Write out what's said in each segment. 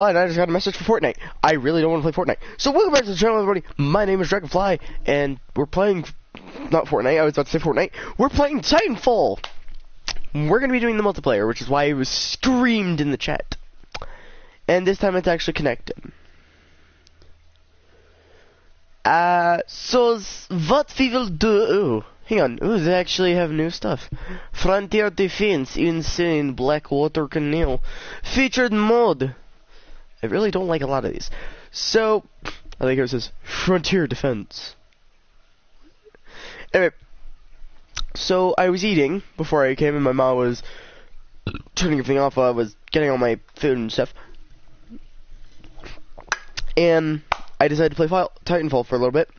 And I just got a message for Fortnite. I really don't want to play Fortnite. So welcome back to the channel, everybody. My name is Dragonfly, and we're playing, not Fortnite, I was about to say Fortnite. We're playing Titanfall. We're going to be doing the multiplayer, which is why it was screamed in the chat. And this time it's actually connected. So what we will do... Hang on. Ooh, they actually have new stuff. Frontier Defense, Insane, Blackwater Canal. Featured mode. I really don't like a lot of these. So, I think it says Frontier Defense. Anyway, so I was eating before I came, and my mom was turning everything off while I was getting all my food and stuff. And I decided to play Titanfall for a little bit,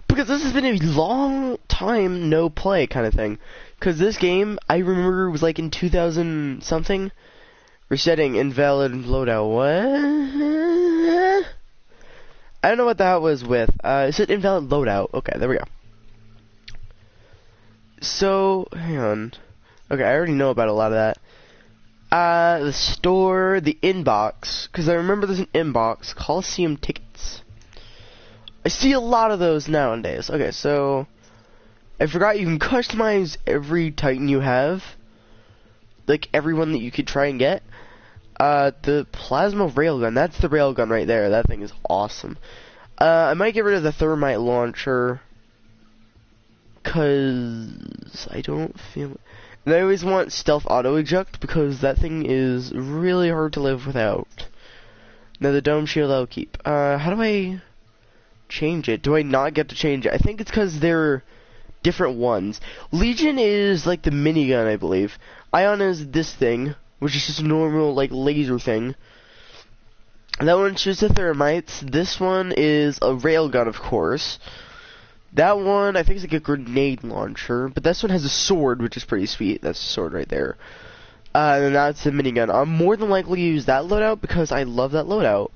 because this has been a long time no play kind of thing. Because this game, I remember, was like in 2000 something. Resetting invalid loadout. What? I don't know what that was with. It said invalid loadout. Okay, there we go. So, hang on. Okay, I already know about a lot of that. The store, the inbox, because I remember there's an inbox, Coliseum tickets. I see a lot of those nowadays. Okay, so I forgot you can customize every Titan you have. Like, everyone that you could try and get. The plasma railgun, that's the railgun right there. That thing is awesome. I might get rid of the thermite launcher, cause I don't feel... And I always want stealth auto eject, because that thing is really hard to live without. Now the dome shield I'll keep. How do I change it? Do I not get to change it? I think it's because they're different ones. Legion is like the minigun, I believe. Ion is this thing, which is just a normal, like, laser thing. That one shoots the thermites. This one is a railgun, of course. That one, I think, is like a grenade launcher. But this one has a sword, which is pretty sweet. That's a sword right there. And then that's the minigun. I'm more than likely to use that loadout because I love that loadout.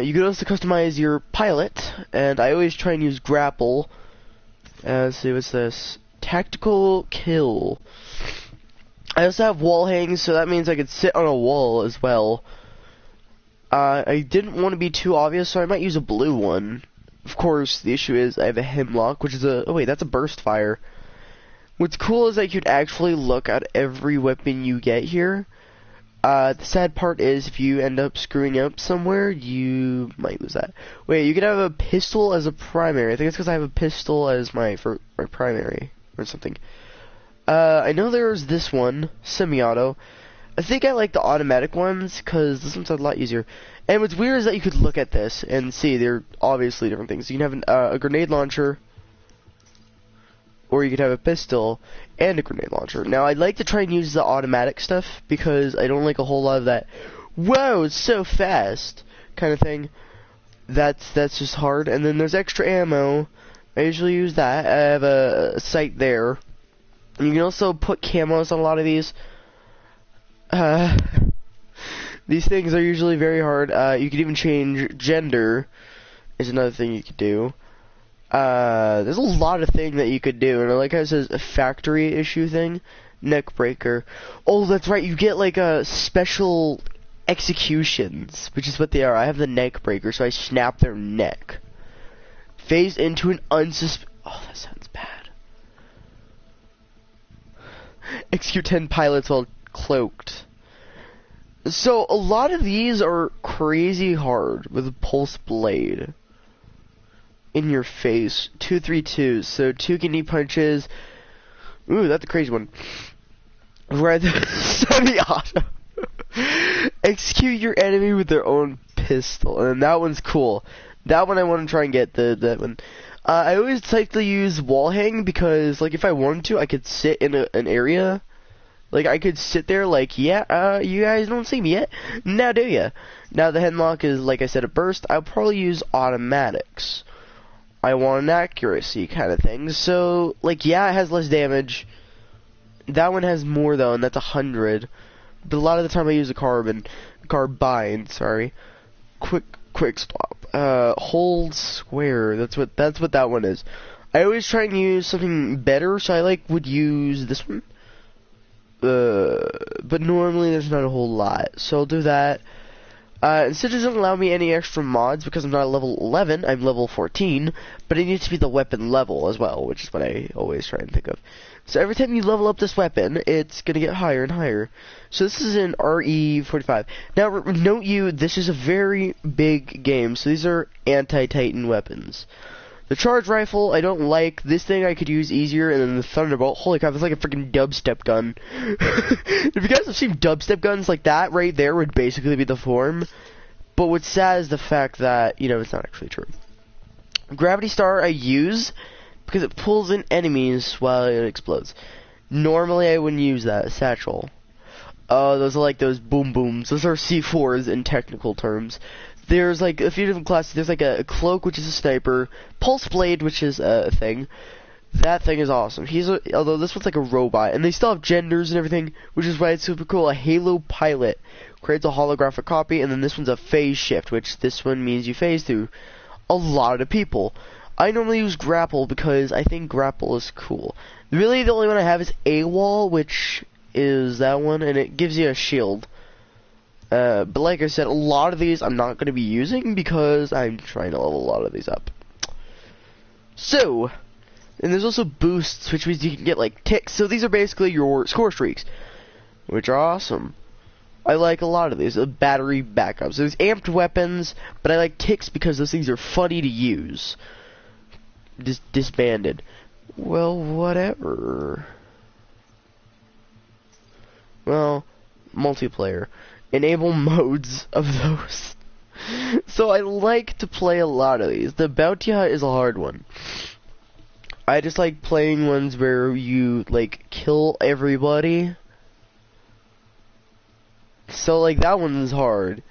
You can also customize your pilot. And I always try and use grapple. Let's see, what's this? Tactical kill. I also have wall hangs, so that means I could sit on a wall as well. I didn't want to be too obvious, so I might use a blue one. Of course, the issue is I have a hemlock, which is a... Oh, wait, that's a burst fire. What's cool is that you can actually look at every weapon you get here. The sad part is if you end up screwing up somewhere, you might lose that. Wait, you could have a pistol as a primary. I think it's because I have a pistol as my primary or something. I know there's this one, semi-auto. I think I like the automatic ones, because this one's a lot easier. And what's weird is that you could look at this and see they're obviously different things. You can have a grenade launcher, or you could have a pistol and a grenade launcher. Now, I'd like to try and use the automatic stuff, because I don't like a whole lot of that, whoa, it's so fast, kind of thing. That's just hard. And then there's extra ammo. I usually use that. I have a sight there. And you can also put camos on a lot of these. These things are usually very hard. You can even change gender, is another thing you could do. There's a lot of things that you could do. And like how it says, a factory issue thing. Neck breaker. Oh, that's right, you get like a special executions, which is what they are. I have the neck breaker, so I snap their neck. Phase into an Oh, that sounds bad. Execute 10 pilots while cloaked. So, a lot of these are crazy hard with a pulse blade. In your face. 2-3-2. So, 2 kidney punches. Ooh, that's a crazy one. Right there. Semi-auto. Execute your enemy with their own pistol. And that one's cool. That one I want to try and get. That one. I always like to use wall hang because, like, if I wanted to, I could sit in an area. Like, I could sit there like, yeah, you guys don't see me yet. Now do ya? Now the headlock is, like I said, a burst. I'll probably use automatics. I want an accuracy kind of thing. So, like, yeah, it has less damage. That one has more, though, and that's 100. But a lot of the time I use a carbine, sorry. Quick swap. Hold square. That's what that one is. I always try and use something better, so I would use this one. But normally there's not a whole lot, so I'll do that. Instead, it doesn't allow me any extra mods because I'm not level 11, I'm level 14, but it needs to be the weapon level as well, which is what I always try and think of. So every time you level up this weapon, it's going to get higher and higher. So this is an RE45. Now, note this is a very big game, so these are anti-Titan weapons. The charge rifle, I don't like. This thing I could use easier, and then the thunderbolt, holy crap, it's like a freaking dubstep gun. If you guys have seen dubstep guns, like that right there would basically be the form. But what's sad is the fact that, you know, it's not actually true. Gravity Star I use because it pulls in enemies while it explodes. Normally I wouldn't use that. Satchel. Those are like those boom booms. Those are C4s in technical terms. There's like a few different classes. There's like a cloak, which is a sniper. Pulse blade, which is a thing. That thing is awesome. Although this one's like a robot, and they still have genders and everything, which is why it's super cool. A Halo pilot creates a holographic copy, and then this one's a phase shift, which this one means you phase through a lot of people. I normally use grapple because I think grapple is cool. Really, the only one I have is AWOL, which is that one, and it gives you a shield. But like I said, a lot of these I'm not going to be using because I'm trying to level a lot of these up. So, and there's also boosts, which means you can get like ticks. So these are basically your score streaks, which are awesome. I like a lot of these. Battery backups. There's amped weapons, but I like ticks because those things are funny to use. Disbanded. Well, whatever. Well, multiplayer. Enable modes of those. So I like to play a lot of these. The bounty hunt is a hard one. I just like playing ones where you like kill everybody. So like that one's hard.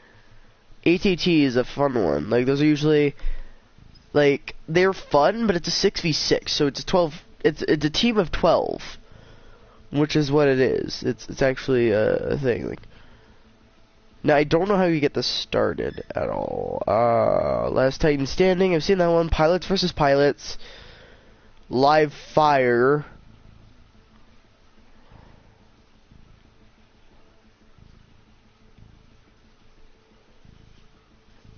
ATT is a fun one. Like those are usually like they're fun, but it's a 6v6, so it's a 12. It's a team of 12, which is what it is. It's actually a thing. Like, now, I don't know how you get this started at all. Last Titan Standing, I've seen that one. Pilots versus Pilots. Live Fire.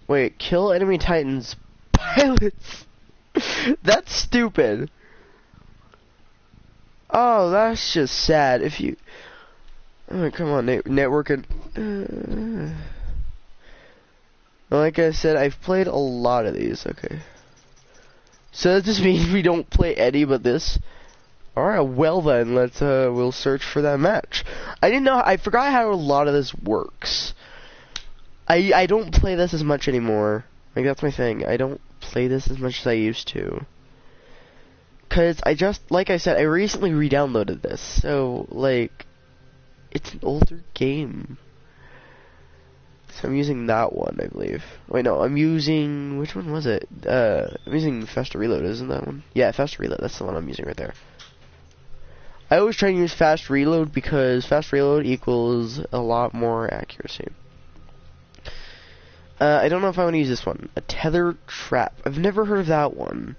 Wait, kill enemy Titans. Pilots! That's stupid. Oh, that's just sad. If you... Oh, come on, networking. Like I said, I've played a lot of these. Okay. So that just means we don't play any but this. Alright, well then, we'll search for that match. I forgot how a lot of this works. I don't play this as much anymore. Like, that's my thing. I don't play this as much as I used to. Cause like I said, I recently re-downloaded this. So, like... It's an older game. So I'm using that one, I believe. Wait, no, I'm using... Which one was it? I'm using Faster Reload, isn't that one? Yeah, Faster Reload, that's the one I'm using right there. I always try to use Fast Reload because Fast Reload equals a lot more accuracy. I don't know if I want to use this one. A Tether Trap. I've never heard of that one.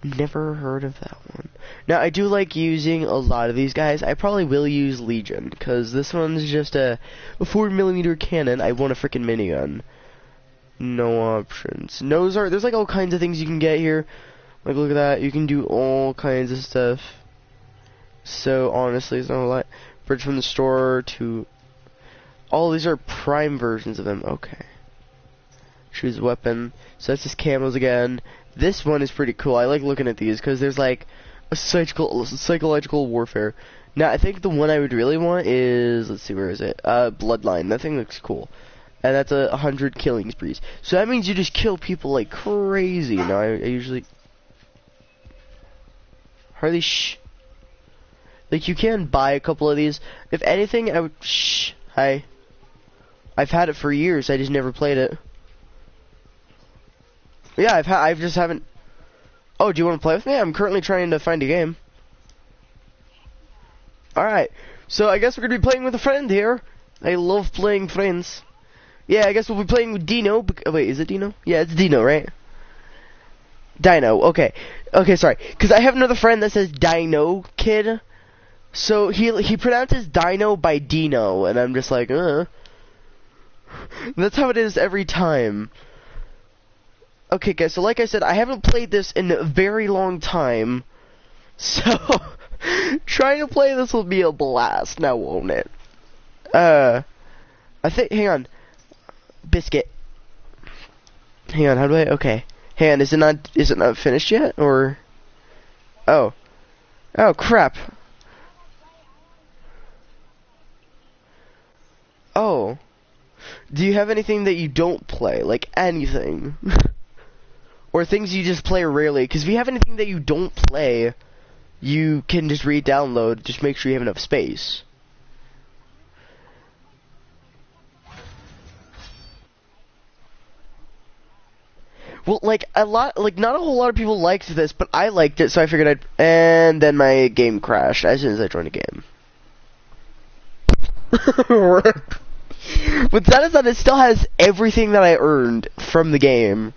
Never heard of that one. Now, I do like using a lot of these guys. I probably will use Legion, because this one's just a 4mm cannon. I want a freaking minigun. No options. There's like all kinds of things you can get here. Like, look at that. You can do all kinds of stuff. So, honestly, it's not a lot. Bridge from the store to... All these are prime versions of them. Okay. Choose weapon. So that's just camos again. This one is pretty cool. I like looking at these because there's like a psychological warfare. Now I think the one I would really want is, let's see, where is it? Bloodline. That thing looks cool, and that's 100 killing sprees. So that means you just kill people like crazy. Now I usually hardly like you can buy a couple of these. If anything, I would hi. I've had it for years. I just never played it. Yeah, I just haven't... Oh, do you want to play with me? I'm currently trying to find a game. Alright, so I guess we're going to be playing with a friend here. I love playing friends. Yeah, I guess we'll be playing with Dino. Wait, is it Dino? Yeah, it's Dino, right? Dino, okay. Okay, sorry. Because I have another friend that says Dino Kid. So he pronounces Dino by Dino, and I'm just like, That's how it is every time. Okay, guys, so like I said, I haven't played this in a very long time. So, trying to play this will be a blast, now won't it? I think, hang on. Biscuit. Hang on, how do I, okay. Hang on, is it not finished yet, or? Oh. Oh, crap. Oh. Do you have anything that you don't play? Like, anything? Or things you just play rarely? Because if you have anything that you don't play, you can just re-download, just make sure you have enough space. Well, like, not a whole lot of people liked this, but I liked it, so I figured I'd, and then my game crashed as soon as I joined the game. But that is that it still has everything that I earned from the game.